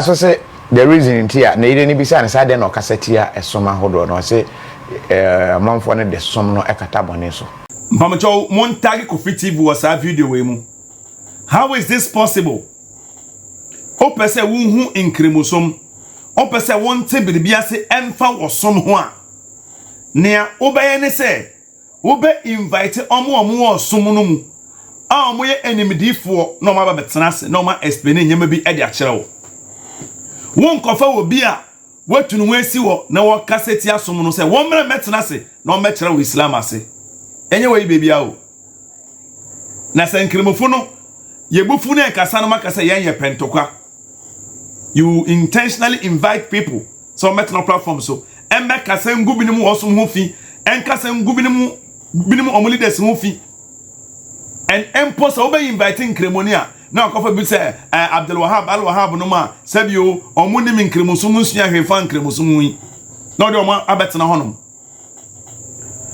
So say the reason in here na ire ni bisa na sade na okasetia esoma hodo no say amanfo ne de som no ekata bone so. Mpamacho montagi Kofi TV was a video we mu. How is this possible? O pese wonhu nkremosom. O pese wonte biribia se emfa wosom ho a. Nea obeye ne se obe invite omo osom no mu. A omo ye enimidifo no ma ba betena se no ma explain nyama bi e de akere wo. Won kofa obi a watunu wesi wo na wo kaseti asom no se wo mre metena se na o mekere wo Islam ase. Enye we baby awo. Na se nkremofo no yebufu na kasa no makasa yenye pentokwa. You intentionally invite people so metna platform so embe kasa ngubinimu osum ho fi enkasa ngubinimu omuli des ho fi and empo so be inviting kremonia na akofa bi say Abdul Wahab Al Wahab no ma sabio omuni min kremusum nsua hwefa kremusum yi no de oma abetena honom.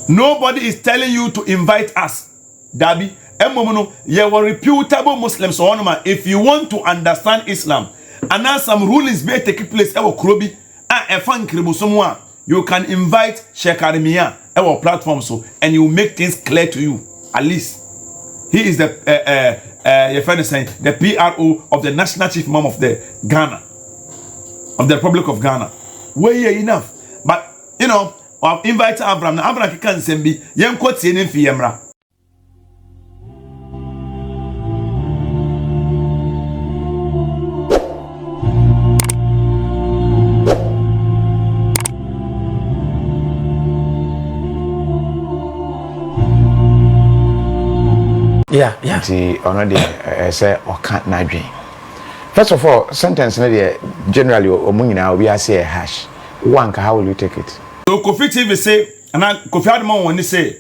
Nobody is telling you to invite us. Dabi, emomono ye were reputable Muslims onoma. If you want to understand Islam, and now some rulings may take place ewo krobi a fan kremusumwa, you can invite Sheikh Arimiya ewo platform so and you make things clear to you. At least he is the your friend is saying the PRO of the National Chief Imam of the Ghana, of the Republic of Ghana. Way enough, but you know. I've invited Abraham. Abraham can send me. Young quotes in Fiamra. Yeah. See, already say or can't not dream. First of all, sentence generally or munina we are say a hash. One, how will you take it? So Kofi TV say, and Kofi Adman when he say,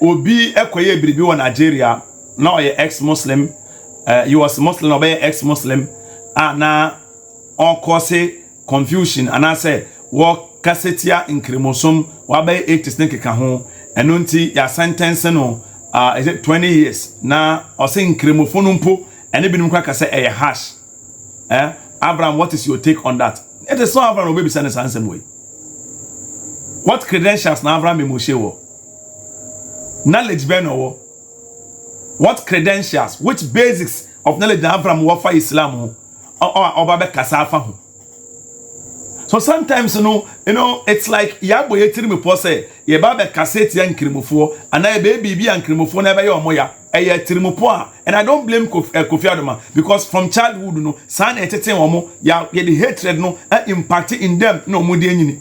Obi ekwaye biribi wa Nigeria, now ye ex-Muslim, you was Muslim, or ex-Muslim, and now all cause confusion, and I say, walk kassetia in kremosum, wabe 8 snake kaho, and unti ya sentence no, is it 20 years? Now, or saying kremofonumpo, and even Kraka say a hash. Abraham, what is your take on that? It is so Abraham will be sent the same way. What credentials na Abraham Moshe wo? Knowledge beno. What credentials, which basics of knowledge na Abraham wo for Islam ho? Or babe kasafa ho. So sometimes you know it's like yabo yetiri me po say ye babe kaseti ya nkrimofo and na be bibi ya nkrimofo na be ye omoya eye tirimopo a. And I don't blame Kofi Adoma because from childhood no san eteten omo ya the hatred no impact in them no mo de anyini.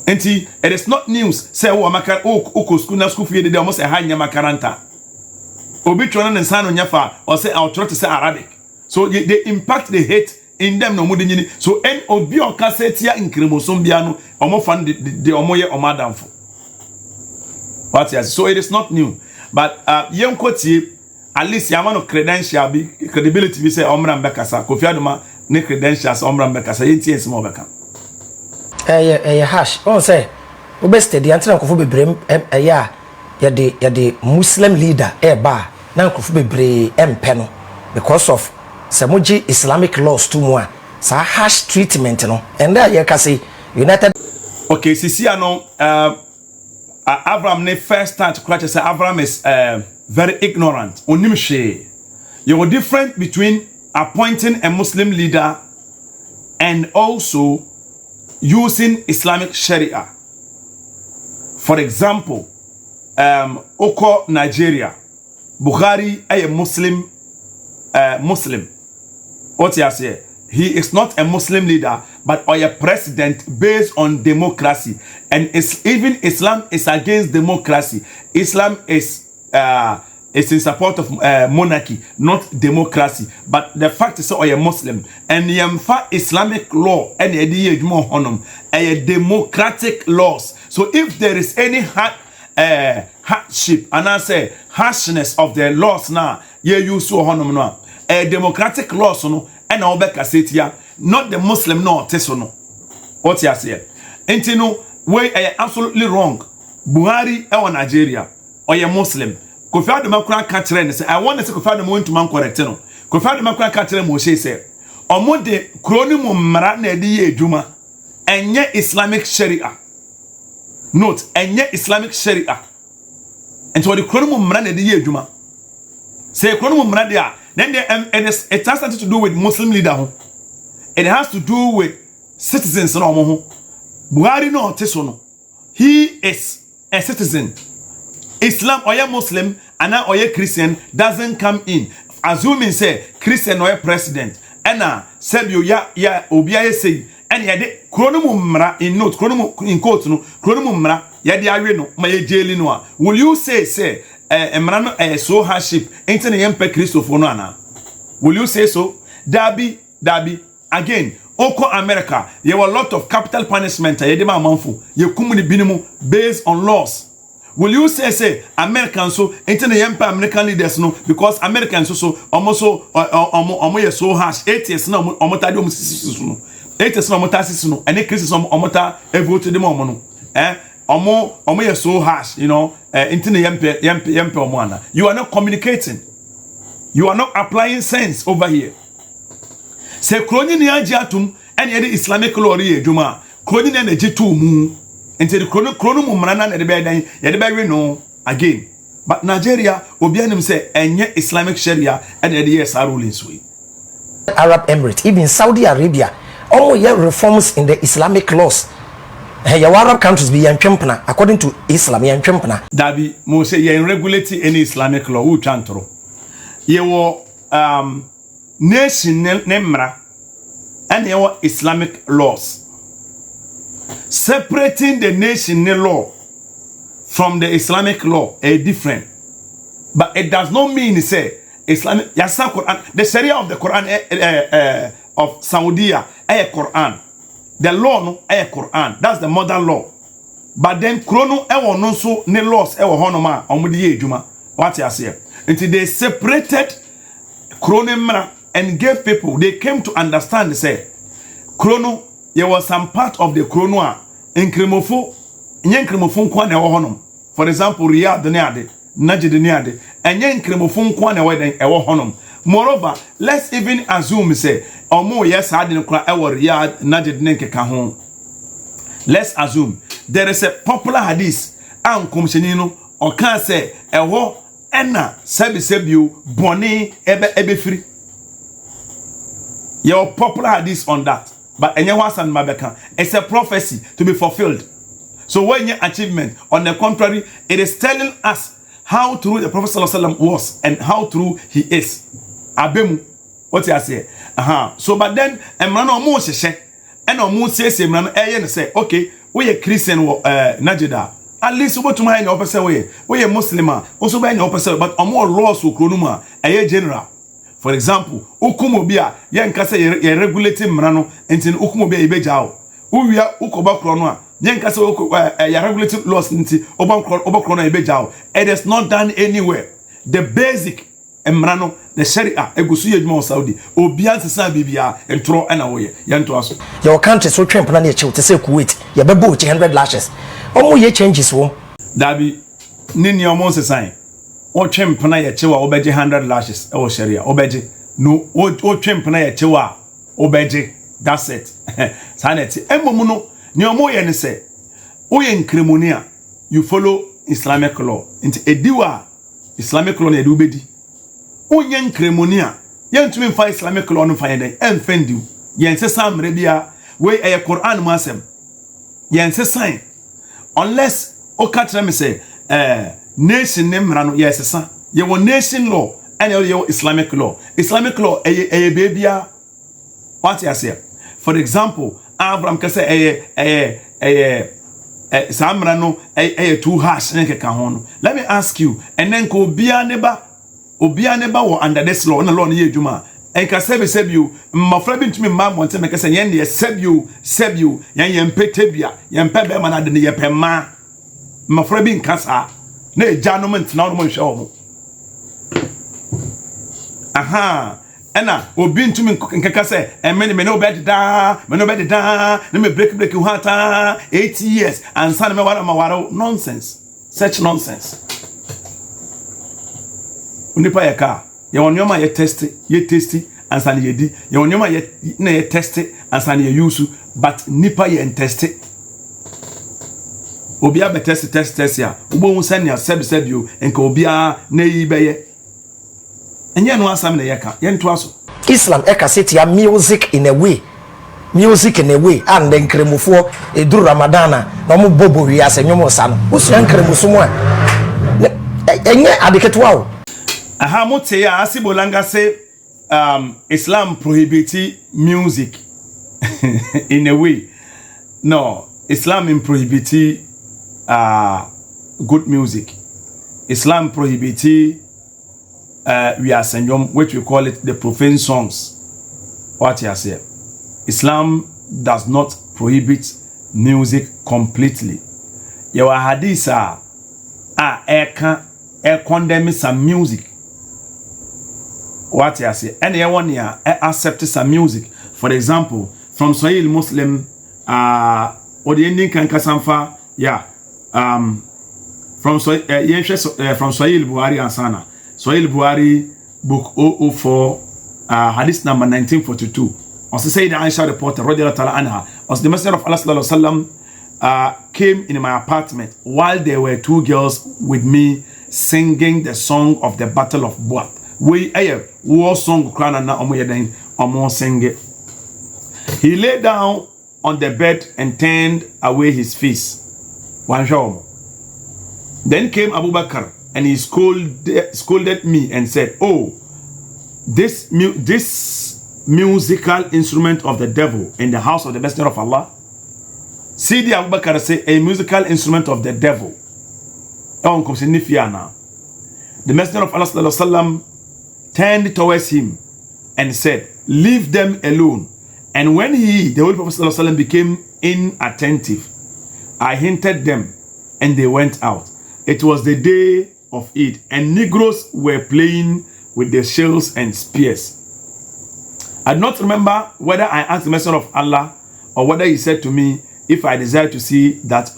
Enti it is not news say o makara o school na school fie de almost a hanya makaranta obi twona ne nsa no nyafa or say I'll try to say Arabic, so they impact the hate in them no mudi nyini. So en obi o kasetia nkremosom bia no omo fan de omo ye omadamfo what yes. So it is not new, but yenkotie at least yama no credential bi credibility bi say omra mbekasa Kofi Adoma ne credentials omra mbekasa yenti ensimo obeka hash on say obeste di antina nkofo bebrem ya de Muslim leader ba na nkofo bebre empe no because of samoji Islamic laws to mo sa hash treatment no and there you can say United. Okay, sisi ano Abraham ne first start to clutch say Abraham is very ignorant onim hwe. You were different between appointing a Muslim leader and also using Islamic Sharia. For example, Oko Nigeria, Buhari a Muslim. What you say? He is not a Muslim leader, but a president based on democracy. And even Islam is against democracy. Islam is in support of monarchy, not democracy. But the fact is, a Muslim and yamfa Islamic law and a democratic laws. So if there is any hardship and I say harshness of the laws now, ye use so honum no a democratic laws no and obeka setia, not the Muslim no tesono. What you say? Entino way absolutely wrong. Buhari e Nigeria or a Muslim. Kofi Adoma kura ka kire ne say I want to say Kofi Adoma want to man correct no. Kofi Adoma kura ka kire Moshe say omo de kroni mu mmara na edi ye adwuma enye Islamic Sharia. Note, enye Islamic Sharia. And so the kroni mu mmara na edi ye adwuma. Say kroni mu mmara there, then it has nothing to do with Muslim leader. It has to do with citizens no mo. Buhari no teso no. He is a citizen. Islam or Muslim and now or Christian doesn't come in. Assuming say Christian or president. And Sebio ya obiaye say and ya de chronomumra in note chronom in quote no chronomumra ya de awe no ma ye jail no. Will you say emra so hardship ente ne yempe Christopher no ana? Will you say so? Dabi again Oko America, there were a lot of capital punishment. Yedema manfu, ye kumuni binimu based on laws. Will you say Americans so internal American leaders no because Americans so almost so so harsh 8 years no omota de no 8 years no omota sisi no any Christians omota vote dem no omo ye so harsh you know internal yempe omo. You are not communicating. You are not applying sense over here. Say kroni ni agi atum ene de Islamic law re adwuma kroni na agi to mu ente de krono mu mrana na de be dan ye de be we no again but Nigeria obianim say enye Islamic Sharia ene de yes rulings we Arab Emirates even Saudi Arabia all your reforms in the Islamic laws your Arab countries be yantwempna according to Islam yantwempna dabi mo say ye regulate any Islamic law u twantoro ye wo nation nemra and your Islamic laws separating the nation law from the Islamic law is different, but it does not mean say Islamic Quran, the Sharia of the Quran of Saudi Quran, the law no Quran, that's the modern law, but then chrono no so ne laws honoma omudi eduma what you say until they separated chrono and gave people, they came to understand, say, chrono, there was some part of the chrono, in Kremofo, Yen Kremofon Kwane Honum. For example, Riyadh Neade, Najid Neade, and Yen Kremofon Kwane Wedding Ewa Honum. Moreover, let's even assume, say, or more, yes, I didn't cry our Riyadh Najid Nenke Kahon. Let's assume there is a popular hadith, and Commissionino, or can say, Ewo, Enna, Sebisebu, Boni, Ebe free. Your popular hadith on that, but it's a prophecy to be fulfilled. So when your achievement, on the contrary, it is telling us how true the Prophet ﷺ was and how true he is. Abemu, what you say? So but then, emrano mo sheshe, and omo say emrano eyen say, okay, we a Christian Najida. At least what to my opposite way, we a Muslim, also by an opposite, but omo laws will kronuma a general. For example, ukumobia yen kase ye regulating mrano entin ukumobia ibejao. Uwia ukoba krono yen kase ye regulating laws nti oba krono ibejao. It is not done anywhere. The basic mrano the Sharia egusu yedmo Saudi obia sesa bibia entro na woye yento aso. Your country so twemp na ne chew te say Kuwait ye bebo 100 lashes. Omo ye changes wo. Dabi nini omo sesan. O twempna ye chewa obeje 100 lashes e wo Sharia obeje no o twempna ye chewa obeje that's it sanity emomu no ni omo ye ne say o ye nkremonia you follow Islamic law into ediwa Islamic law na edu bedi o ye nkremonia ye ntumi fa Islamic law no fa ye den enfendi ye nse samre bia we e Quran mu asem ye nse sign unless o katra me say nation nemrano yes sa ye won nation law and ye Islamic law bebia what you say for example Abraham ka say samrano too harsh nke ka ho. Let me ask you and then ko obia neba wo under this law na law na ye adwuma en ka sebe you mafra bi ntumi ma monte me ka say yen ye sebe you yen ye mpetebia yen pebe ma na de ye pema mafra bi nkasa na ejanomment na no hwe omo ena obi ntumi nkeka se me no bed da na me break hu ata 8 years and san me wara mawaro nonsense such nonsense unipa yaka ye wonyoma ye testi and san ye di ye onyoma ye na ye test and san ye use but nipa ye test obi a be test ya ubo hu san ya sebi o enka obi a na yi beye enye no asam na ye ka ye nto aso Islam ekasetia music in a way and then kremufo eduru ramadana na mo bobo wi asenyomo sa no usu kremuso mo enye adeketwa o aha mote ya asibolanga say Islam prohibits music in a way. No, Islam prohibits good music. Islam prohibits we are saying which we call it the profane songs. What you say? Islam does not prohibit music completely. Your hadith condemn some music. What you say? And one year accept some music. For example, from Swahili Muslim, or the Indian Kankasamfa, from Swahili Buhari and Sana. Swahili Buhari, book 004, hadith number 1942. Also say the Aisha reporter, Radiyallahu Ta'ala Anha, as the Messenger of Allah Sallallahu Alaihi Wasallam came in my apartment while there were two girls with me singing the song of the Battle of Buat. We war song crown and now sing it. He lay down on the bed and turned away his face. One show. Then came Abu Bakr and he scolded me and said, "Oh, this musical instrument of the devil in the house of the Messenger of Allah." See the Abu Bakr say a musical instrument of the devil. The Messenger of Allah Sallallahu Alaihi Wasallam turned towards him and said, "Leave them alone." And when the Holy Prophet Sallallahu Alaihi Wasallam became inattentive, I hinted them and they went out. It was the day of Eid and Negroes were playing with their shields and spears. I do not remember whether I asked the Messenger of Allah or whether he said to me if I desired to see that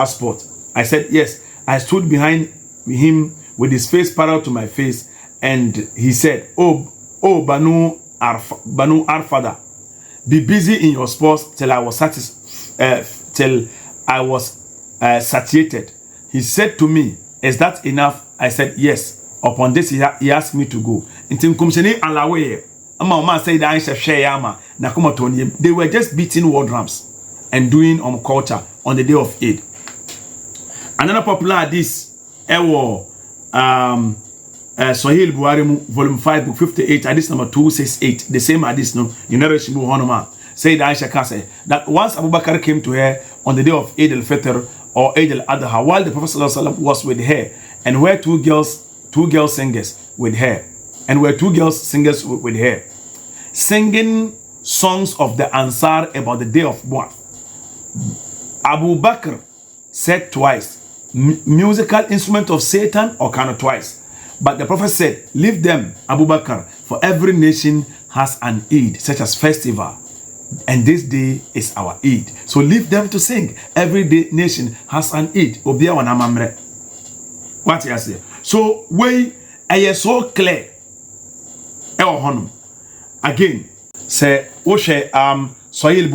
spot. I said yes. I stood behind him with his face parallel to my face, and he said, "Oh, Banu Arfada, be busy in your sports till I was satiated." He said to me, "Is that enough?" I said yes. Upon this, he asked me to go. They were just beating war drums and doing culture on the day of Eid. Another popular hadith, Sahih Buhari, volume 5, book 58, hadith number 268. The same hadith, no, you never see Honoma. Say Aisha Kase that once Abu Bakr came to her on the day of Eid al-Fitr or Eid al-Adha, while the Prophet ﷺ was with her, and were two girls singers with her, singing songs of the Ansar about the day of Bu'ath. Abu Bakr said twice, musical instrument of Satan, or kind of twice. But the Prophet said, "Leave them, Abu Bakr, for every nation has an Eid, such as festival. And this day is our Eid. So leave them to sing. Every nation has an Eid." What you say? So we are so clear. Again, say Sahih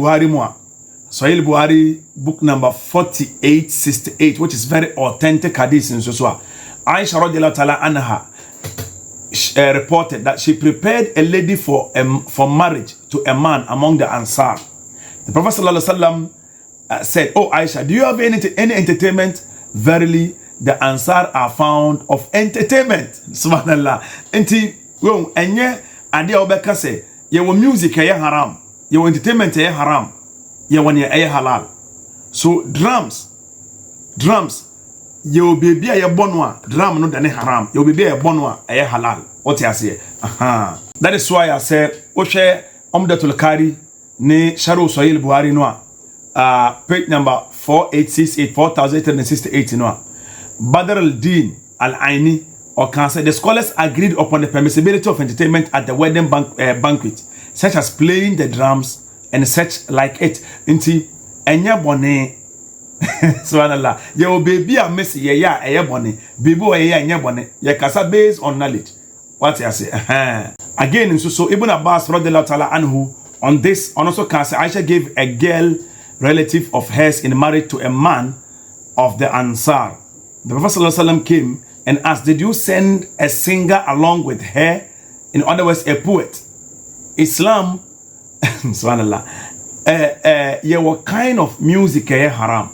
Buhari book number 4868, which is very authentic hadith in Joshua. Aisha Radiyallahu Ta'ala Anha reported that she prepared a lady for marriage to a man among the Ansar. The Prophet Sallallahu Alaihi Wasallam said, "Oh Aisha, do you have any entertainment?" Verily, the Ansar are found of entertainment. Subhanallah. Enti well, enye ade obeka say, "Ye wo music ye haram, ye wo entertainment ye haram, ye wo ye halal." So drums, your baby a bonwa, drum no dane haram. Your baby a bonwa a halal. What you say? That is why I said, Oshe Omdatul Kari ne Sharu Sahih Buhari noa. Page number 4868, 4868 noa. Badr al-Din al-Aini or Cancer. The scholars agreed upon the permissibility of entertainment at the wedding banquet, such as playing the drums and such like it. Inti enya bone. Subhanallah. Your baby a messy, yeah, a bonny. Baby, a nya bonny. Your casa based on knowledge. What you say? Again, so Ibn Abbas radiallahu ta'ala anhu on this, on also can say Aisha gave a girl relative of hers in marriage to a man of the Ansar. The Prophet sallallahu alaihi wasallam came and asked, did you send a singer along with her? In other words, a poet. Islam, subhanallah, yeah, what kind of music haram?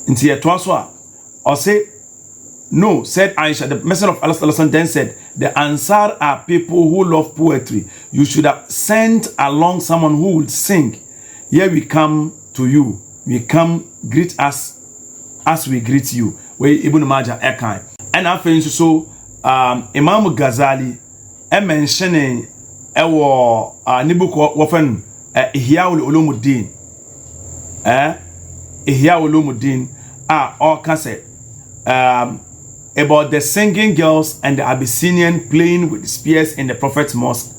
Into your twaswa, or say, no, said Aisha, the Messenger of Allah sallallahu alaihi wasallam then said, the Ansar are people who love poetry. You should have sent along someone who would sing. Here we come to you. We come greet us as we greet you. Where Ibn Majah ekai. And after so, Imam Ghazali, mentioning Nibuko Wafen Ihya Ulumuddin. Ihya Ulumuddin. Or can say about the singing girls and the Abyssinian playing with spears in the Prophet's mosque.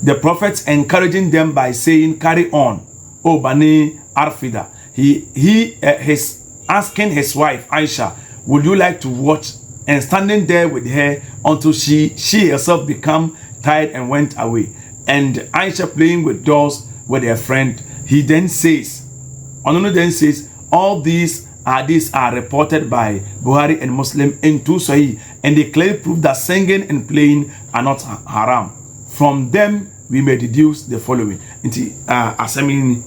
The Prophet encouraging them by saying, carry on, O Bani Arfida. He's asking his wife, Aisha, would you like to watch? And standing there with her until she herself become tired and went away. And Aisha playing with dolls with her friend. He then says, all these are reported by Buhari and Muslim in two Sahih, and they clearly prove that singing and playing are not haram. From them, we may deduce the following. Imam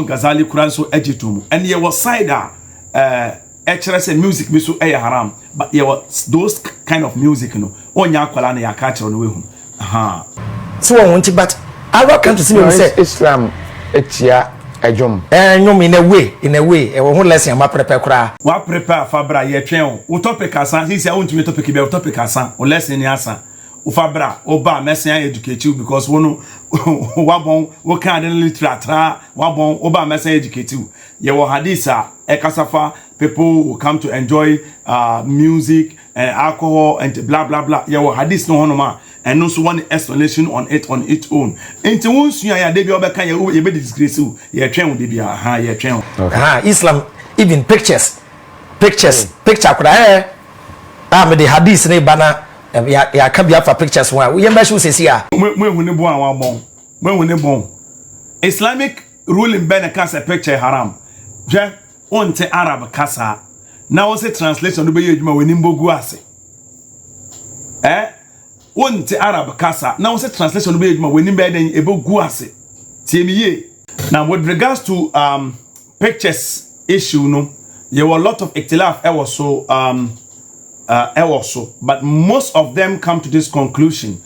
Ghazali Quran so ejitum, and there was cider, HRS and music be so haram, but there was those kind of music, you know, on yakwala na yakacha on the way home. So I want to, but I welcome to see you say Islam, etia. Ejum. In a way, e won lesson ma prepare kra. Wa prepare fabra ye twen o topic asan, he say won to topic be topic asan, o lesson ni asan. O fabra, o ba messian educate you because wono wa bon, wo kan den literature, wa bon, o ba messian educate you. Ye wo hadisa, e kasafa, people will come to enjoy music and alcohol and blah blah blah. Ye wo hadis no hono ma. And also one explanation on its own. Into once you are debi obeka you be disgrace you twen debi ye twen. Islam even picture kura me the hadith ne bana ya ka bia for pictures one we yamba show sesi a mo ne bon awon bon mo ne bon Islamic ruling ben ka say picture haram je onte Arab kasa na wo say translation do be yedwuma we nimbogu ase won't Arab kasa now say translation be when den ebo gu ase tiemiye. Now with regards to pictures issue no there were a lot of ikhtilaf so but most of them come to this conclusion.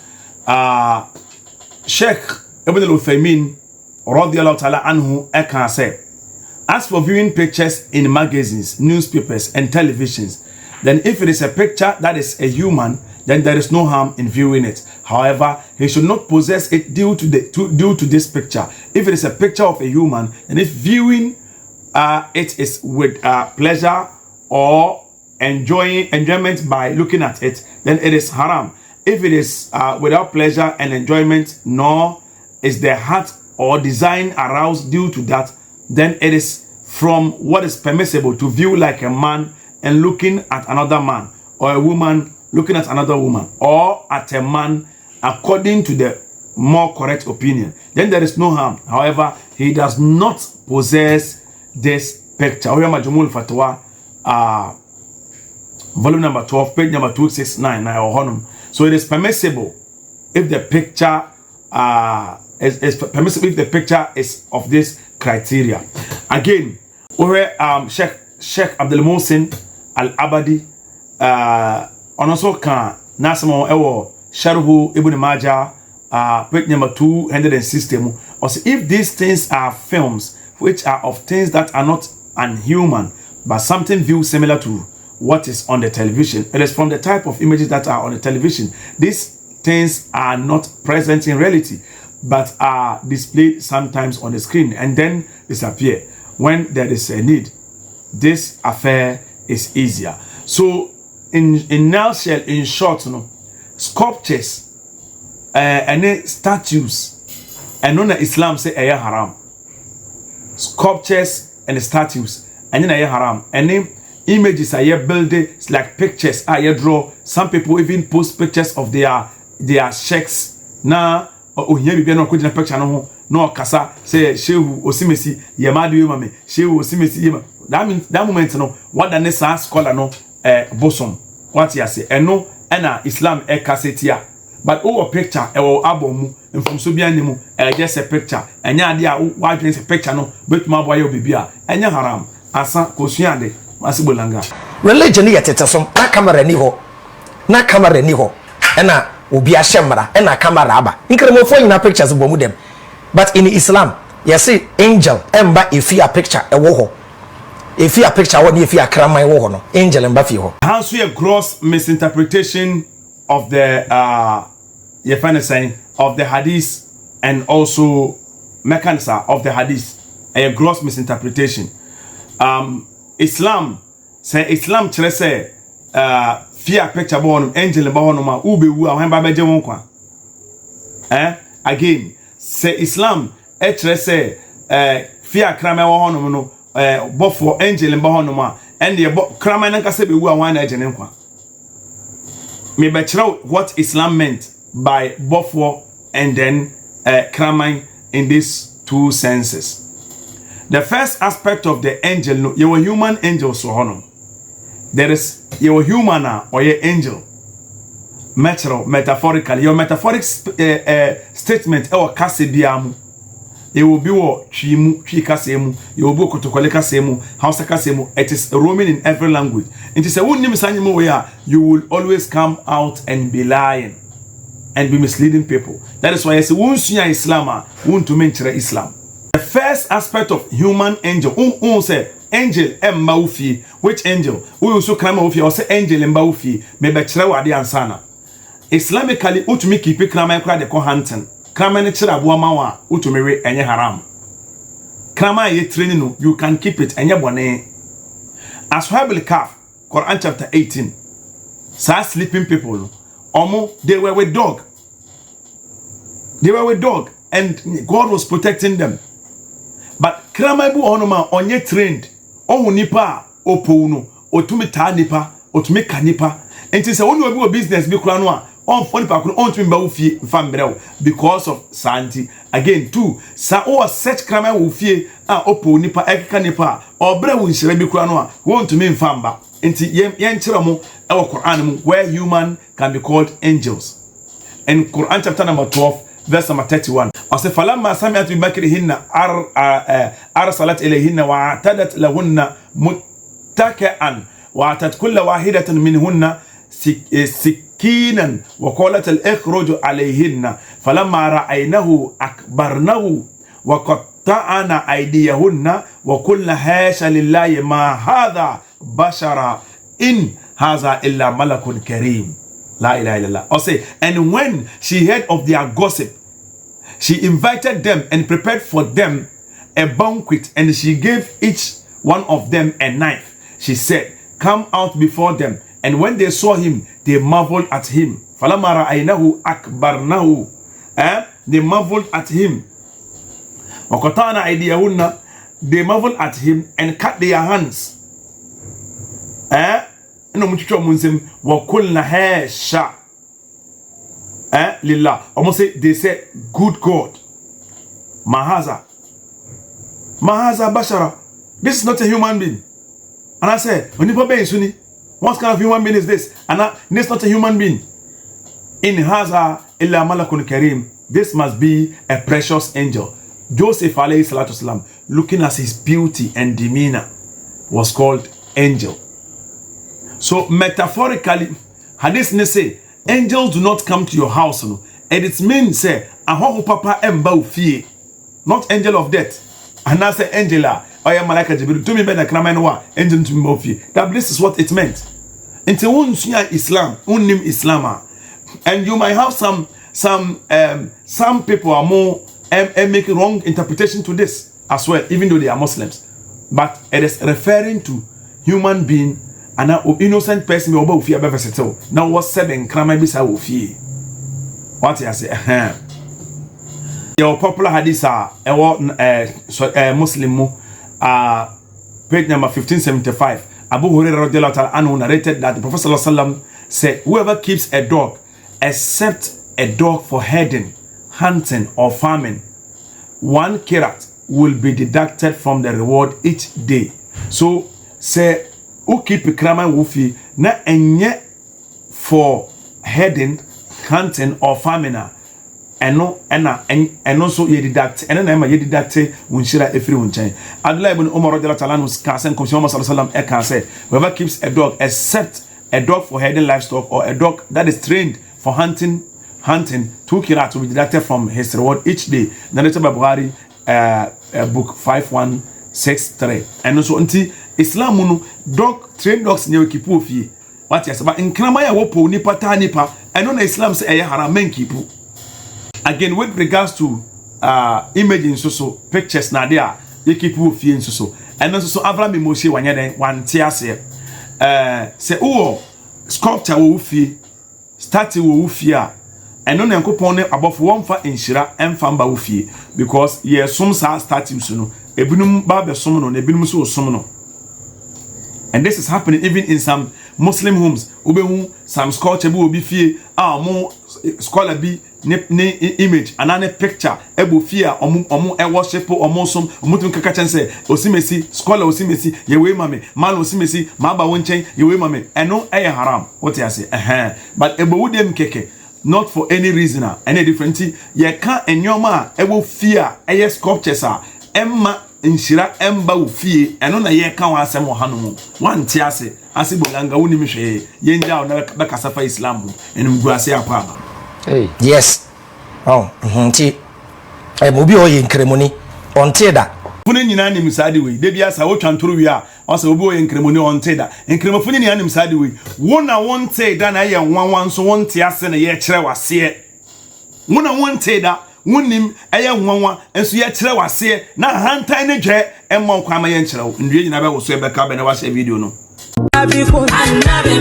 Sheikh Ibn al-Uthaymin radiyallahu ta'ala anhu can say, as for viewing pictures in magazines, newspapers and televisions, then if it is a picture that is a human, then there is no harm in viewing it. However, he should not possess it due to this picture. If it is a picture of a human, and if viewing it is with pleasure or enjoyment by looking at it, then it is haram. If it is without pleasure and enjoyment, nor is the heart or design aroused due to that, then it is from what is permissible to view like a man and looking at another man, or a woman looking at another woman, or at a man according to the more correct opinion. Then there is no harm. However, he does not possess this picture. Fatwa, volume number 12, page number 269. So it is permissible if the picture is permissible if the picture is of this criteria. Again, Sheikh Abdul Mohsin Al-Abadi also can Nasimo Ewo Sharhu Ibn Majah page number 260. Also, if these things are films which are of things that are not unhuman but something viewed similar to what is on the television, it is from the type of images that are on the television. These things are not present in reality but are displayed sometimes on the screen and then disappear when there is a need. This affair is easier. So in nutshell, in short, sculptures and statues and on Islam say aya haram. Sculptures and statues and aya haram. And images are built like pictures are draw. Some people even post pictures of their their sheikhs na ohia bibia na okodina picture no ho na okasa say shehu osimesi yemadu yemame shehu osimesi yema that moment no what the next scholar no bosom what you say eno na Islam kasetia but our picture our album from so bia nimu just a picture enya ade a wadwen say picture no betuma boye obibia enya haram asa kosuade masibolanga religion yetetesom na camera ni ho na camera ni ho na obi ahemra na camera aba nkremofo nyina pictures bomu dem but in Islam you see angel emba efia picture ewo ho efia picture woni efia kraman wo ho no angel emba fi ho how so a gross misinterpretation of the you find saying of the hadith and also mechanism of the hadith a gross misinterpretation Islam chere say fear picture born angel ba hono ma ubewu a hemba beje won kwa again say Islam chere say fear krama wo hono no bofo angel ba hono ma and the krama nan ka se bewu a wan na ejene kwa me be chere what Islam meant by bofo and then krama in these two senses. The first aspect of the angel no you were human angel so hono. There is your human or your angel. Metaphorically, your metaphoric statement or kasebiamu. It will be what chimu, chikasemu, you will be kotokole kasemu, hausa kasemu. It is roaming in every language. It is a wunnim where you will always come out and be lying and be misleading people. That is why I say wunsunya Islam, wun to mention Islam. The first aspect of human angel, say angel emma ufi, which angel? We also claim ufi or say angel emma ufi, maybe chrewa di ansana. Islamically, utumi kipi krama ekra de ko hunting. Krama ne chira bua mawa utumi enye haram. Krama ye training no, you can keep it enye bone. Ashab al-Kahf, Quran chapter 18. Sa sleeping people, omo they were with dog. They were with dog, and God was protecting them. But krama bu onoma onye trained. Ohu nipa opouno otumi ta nipa otumi ka nipa enti se wonu obi business bi kura no a on phone pa kura on tumi ba wo fie fambrel because of santi again too sa o search krama wo fie a opo nipa ekeka nipa obra wo nhire bi kura no a won tumi mfamba enti yen kire mo e wo Quran mu where human can be called angels. In Quran chapter number 12 verse number 31 أصل فلما سمعت بمكرهن أرسلت إليهن واعتدت لهن متكئا وأتت كل واحدة منهن سكينا وقالت الإخرج عليهن فلما رأينه أكبرنه وقطعن أيديهن وقلن هاش لله ما هذا بشر إن هذا إلا ملك كريم لا إله إلا الله. أصل and when she heard of their gossip, she invited them and prepared for them a banquet, and she gave each one of them a knife. She said, "Come out before them." And when they saw him, they marveled at him. فَلَمَّا رَأَيْنَهُ أَكْبَرْنَهُ They marveled at him. وَقَطَعْنَ أَيْدِيَهُنَّ They marveled at him and cut their hands. وَقُلْنَ هَاشَ Lillah. Almost say they said, "Good God, Mahaza Bashara. This is not a human being." And I said, "What kind of human being is this?" And this is not a human being. In Haza illa malakun kareem. This must be a precious angel. Joseph alayhi salatu salam, looking at his beauty and demeanor, was called angel. So metaphorically, hadith ne say, angels do not come to your house, no. And it means say, "Ahoho papa emba ufie," not angel of death. And I say, "Angela, oya malaka jibiru to me be na krama no wa angel to me ufie." That this is what it meant. Until unsunya Islam, unnim Islam, and you might have some people are more making wrong interpretation to this as well, even though they are Muslims. But it is referring to human being. And an innocent person will be able to settle. Now, what's said in Krama Bisa Wufi? What I say? Your popular hadith Muslim page number 1575. Abu Hurairah narrated that the Prophet ﷺ said, "Whoever keeps a dog except a dog for herding, hunting, or farming, 1 kirat will be deducted from the reward each day. So, say, who keep a kraman wufi na enye for herding, hunting, or farming. And so ye deduct, and then ye deduct unshira every unchain. Abdullah ibn Umar radiyallahu anhu can consumer sallallahu can say, whoever keeps a dog except a dog for herding livestock or a dog that is trained for hunting, 2 kirat will be deducted from his reward each day. Narrated by Bukhari, book 5163. And also until Islam munu dog trained dogs near kipu fi. What yes, but in Kramaya wopo nipa ta nipa, and on Islam say haram men kipu. Again, with regards to imaging so pictures na there, you keep fi so. And also Avraham Moshe wanyade one tiase. Say sculpture wo fi, statue wo fi a. And no Yankopon above one fa inshira emfamba wo fi because ye some sa statues no. Ebinum ba be som no, ebinum so som no. And this is happening even in some Muslim homes. Obehu some sculpture bi obi fie mo scholar bi ne image anane picture ebo fie omo e worship omo som omutum kaka chense osimesi scholar osimesi ye we mame man osimesi ma ba wonchen ye we mame eno e haram what you say but ebo wudem keke not for any reason any different ye kan enyoma ebo fie e sculptures emma nshira emba ofie eno na ye kan wa asem ha no mu wan ti ase bolanga woni mi hwe ye nja o na be kasafa islam enim guase apa hey yes ti mo bi o ye nkremoni onte da fune nyina nim sade we de bia sa wo twantoro wi a o sa obi o ye nkremoni onte da nkremofune nyina nim sade we wo na wonte da na ye nwanwan so wonte ase na ye kire wase wo na wonte da wonim eye nwanwa enso ye kire wase na hantan ne dwe emma kwa ma ye nkire wo ndue nyina be wo so e be ka be na wa share video no Annabi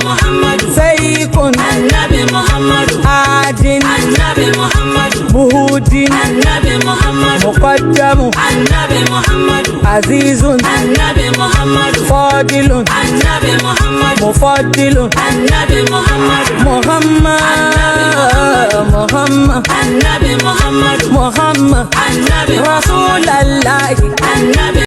Muhammad Sayyidun Annabi Muhammad Adin Annabi Muhammad Muhudin Annabi Muhammad Muqaddamu Annabi Muhammad Azizun Annabi Muhammad Fadilun Annabi Muhammad Mufaddilun Annabi Muhammad Muhammad Annabi Muhammad Muhammad Annabi Rasulallah Annabi